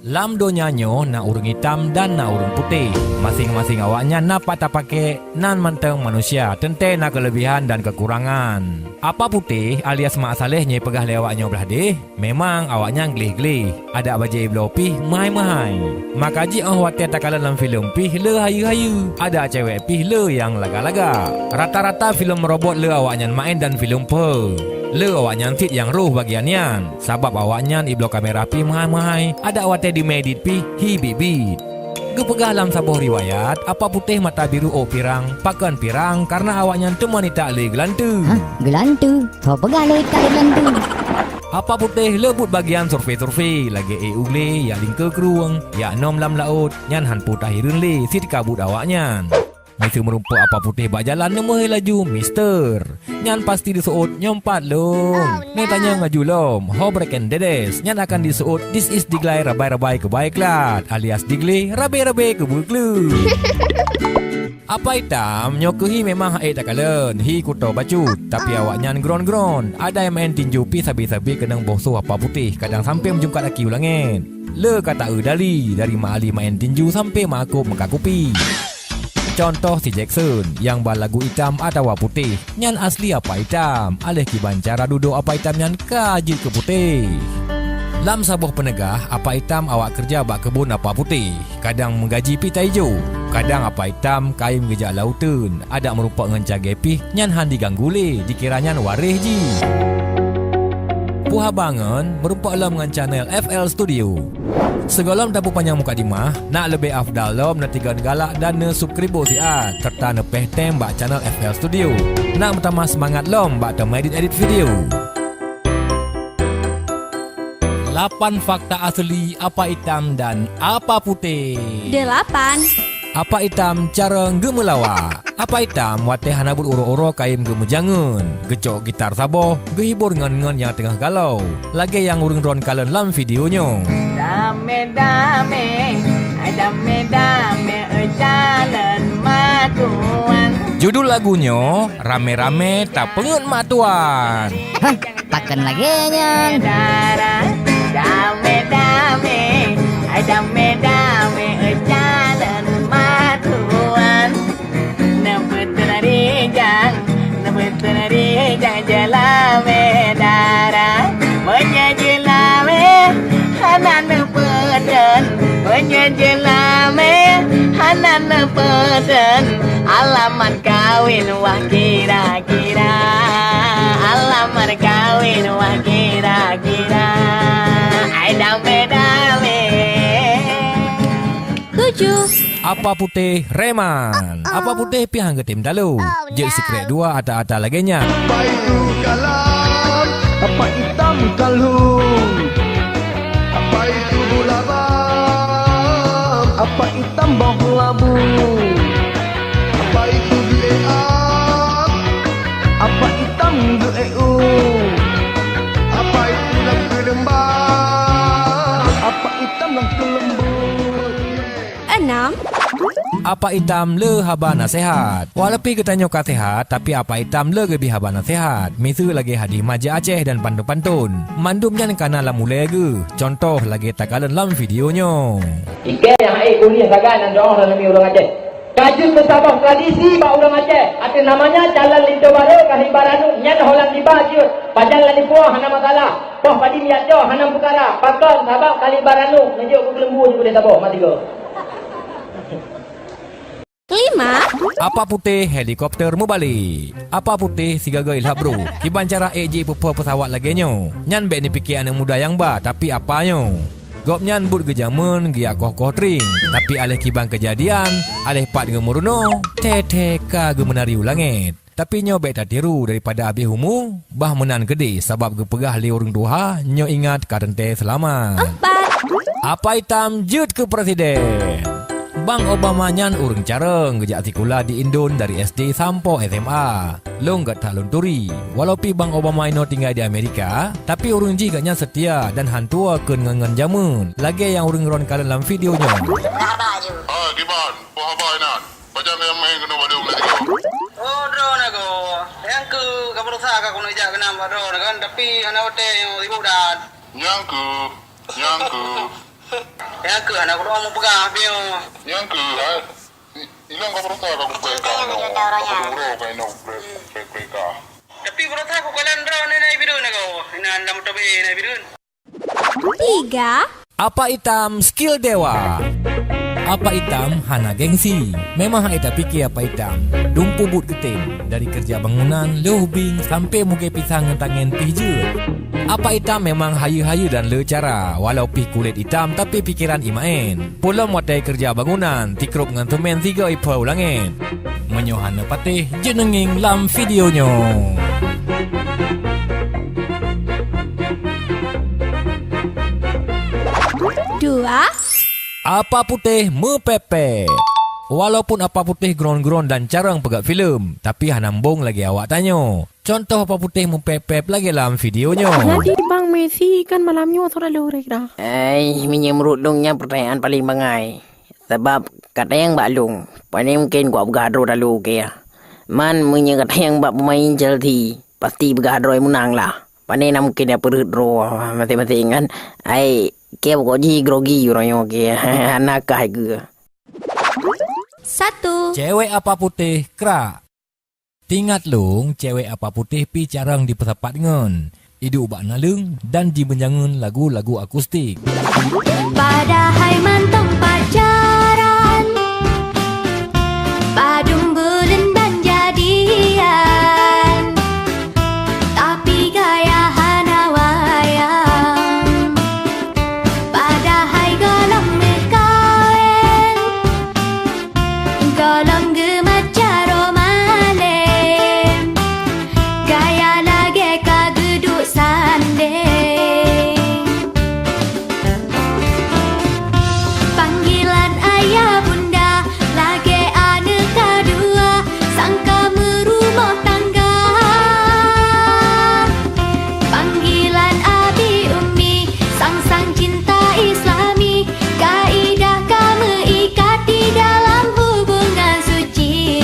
Lam donyanya nak urang hitam dan nak urang putih. Masing-masing awaknya nak patah pakai nan menteng manusia. Tentu nak kelebihan dan kekurangan. Apa putih alias mak salehnya pegah lewaknya belah deh. Memang awaknya gelih-gelih. Ada bajai belau pih mahai-mahai. Makaji watir tak kalah dalam filem pih le hayu-hayu. Ada cewek pih le yang laga-laga. Rata-rata filem robot le awaknya main dan filem pe. Le awaknya tit yang ruh bagiannya. Sebab awaknya iblo kamera pi mahai-mahai. Ada awak di medit pi hi bibit. Gepegah dalam sabuh riwayat, apa putih mata biru pirang, pakan pirang karena awaknya temani tak le gelantu. Hah? Gelantu? Kau pegah le tak gelantu? Apa putih lebut bagian survei-survei lagi ugle ya lingke keruang, ya nom lam laut, nyan han putah hirun le sit kabut awaknya. Misi merumpuk apa putih bak jalan nemeh laju mister. Nyan pasti disuut nyompat lom. Ni tanya ngaju lom. Ho breken dedes. Nyan akan disuut this is diglai rabai-rabai kebaiklat alias diglai rabai-rabai kebuklu. Apa hitam nyokehi memang haik tak kalen. Hi kuto bacut. Tapi awak nyan gron-gron. Ada yang main tinju pi sabi-sabi kenang bosuh apa putih. Kadang sampai menjungkat laki ulangin. Le kata dali dari maali main tinju sampai makuk mekakupi. Contoh si Jackson yang balagu hitam atau putih. Nyan asli apa hitam. Alih kiban cara duduk apa hitam nyan kajit ke putih. Lam sabuh penegah apa hitam awak kerja bak kebun apa putih. Kadang menggaji pita hijau. Kadang apa hitam kain gejak lautan. Ada merupak ngencah gepih nyan han diganggu le. Dikiranya warih ji. Puha bangun merupak lam dengan channel FL Studio. Segolom tapu panjang muka dimah, nak lebih afdal lom na 3 galak dan ne subscribe siat serta ne peh tem bak channel FL Studio. Nak bertambah semangat lom bak tem edit video. 8 fakta asli apa hitam dan apa putih. 8. Apa hitam cara gemelawa. Apa hitam watih hanabut uro-uro kain gemejangan. Gecok gitar saboh, gehibur ngan-ngan yang tengah galau. Lagi yang urung ron kalen lam videonya. Dame-dame, dame-dame, jalan matuan. Judul lagunya Rame-Rame Tak Pengen Matuan. Hah? Takkan lagi nyan. Dame-dame, dame-dame, jalan matuan. Nebut-nebut jalan medara. Menyajelame hanan peden. Menyajelame hanan peden. Alamat kawin wah kira-kira. Alamat kawin wah kira-kira. Ai dame-dame. 7. Apa putih reman. Apa putih pihang ke tim dalu. Jek secret 2 ata-ata laginya. Apa itu kalam? Apa hitam kalung? Apa itu bularam? Apa hitam bau labu? Apa itu bileak? Apa hitam geeu? Apa itu lampu lembah? Apa hitam lampu lembut? 6. Apa hitam le haba nasihat. Walaupun kita nyoka sehat, tapi apa hitam le lebih haba nasihat. Misu lagi hadih maja Aceh dan pantun-pantun. Mandumnya kana lam mulai ge. Contoh lagi takalan lam videonya. Ike yang air kuning sagan dan doang dalam orang Aceh. Kajun bersabah tradisi bak orang Aceh. Ada namanya Jalan Lindo Baru Kalibaranu. Nyan holang di baju. Pajan lani puah hana masalah. Poh padi miat jo hana perkara. Pakon sabak Kalibaranu. Najuk ke kelembu je boleh sabah. Mati ke. 5. Apa putih helikopter mu balik. Apa putih si gagal ilhab bro. Kiban cara AJ pupa pesawat lagi nyo. Nyan bek ni fikir anak muda yang ba. Tapi apanya? Gop nyan but gejaman giak koh-koh tring. Tapi alih kiban kejadian. Alih pat gemuruno. Teteka gemenari ulangit. Tapi nyo bek tak tiru daripada habis humu. Bah menan gede sebab gepegah li urung duha. Nyo ingat karente selamat. 4. Apa hitam jut ke presiden. Bang Obama nyan urung careng gejak sekolah di Indon dari SD sampai SMA. Long gat talun turi. Walaupun Bang Obama ino tinggal di Amerika, tapi urung ji gaknya setia dan hantua ke ngangan jamun. Lagi yang urung ron kalian dalam videonya. Ah, Kiban, buah apa inan? Macam yang main kena pada ulat kau. Oh, drone aku. Yang ke kapal usaha aku nak ajak kena buat drone kan, tapi anak hotel yang ribut dah. Nyangku. Yang ke anak aku mau pegang bio. Yang ke ilang ka prota ka kupeka no. Uro ka no preka. Tapi berata aku kalan draw na ibirun ako. Inandam tabi na ibirun. 3. Apa hitam skill dewa? Apa hitam hana gengsi. Memang hak ita fikir apa hitam. Dumpu but getin. Dari kerja bangunan, lehubing sampai muka pisang tangan pijut. Apa hitam memang hayu-hayu dan lecara. Walau pi kulit hitam tapi pikiran imain. Pulau muatai kerja bangunan. Tikrup dengan temen 3 ipau langit. Menyohana patih jenenging lam videonyo. Dua. Apa putih mepepet. Walaupun apa putih gron-gron dan jarang pegat filem, tapi hanambung lagi awak tanya. Contoh apa putih mepepet lagi dalam videonya. Jadi Bang Messi kan malamnya sudah lurek dah. Menurut dongnya pertanyaan paling bangai. Sebab kata yang baklung, paling mungkin gua bergadro dulu ke ya. Man kata yang bak pemain Chelsea, pasti bergadro yang menang lah. Paling nak mungkin dia perut draw masing-masing kan. Kaya pokoknya grogi orangnya ke. Anak kah ke. 1. Cewek apa putih kerak. Tingat lung, cewek apa putih pi carang di pesapat ngen. Idu ubak nalung dan dibenjangun lagu-lagu akustik. Pada hai mantong pacaran, padung bulan dan jadian, tapi gaya hana wayang. Pada hai golong mekawin, golong gemaca romalem, gaya lagi kageduk sandeng. Panggilan ayah bunda lagi anak kedua, sangka merumah tangga. Panggilan abi umi, sang-sang cinta islami, kaidah kami ikat di dalam hubungan suci.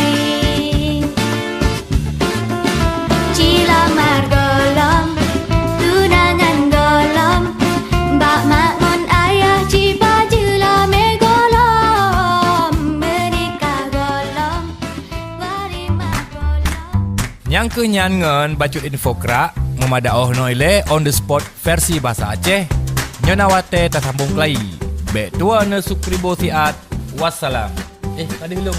Cilamar golong, tunangan golong, bak makmun ayah cipa jelame golong, menikah golong, warimah golong. Yang kenyan ngen baju info kerak memadaoh noile on the spot versi bahasa Aceh. Nyonawate tak sambung kelai. Bek tua ne sukribo siat. Wassalam. Tadi belum.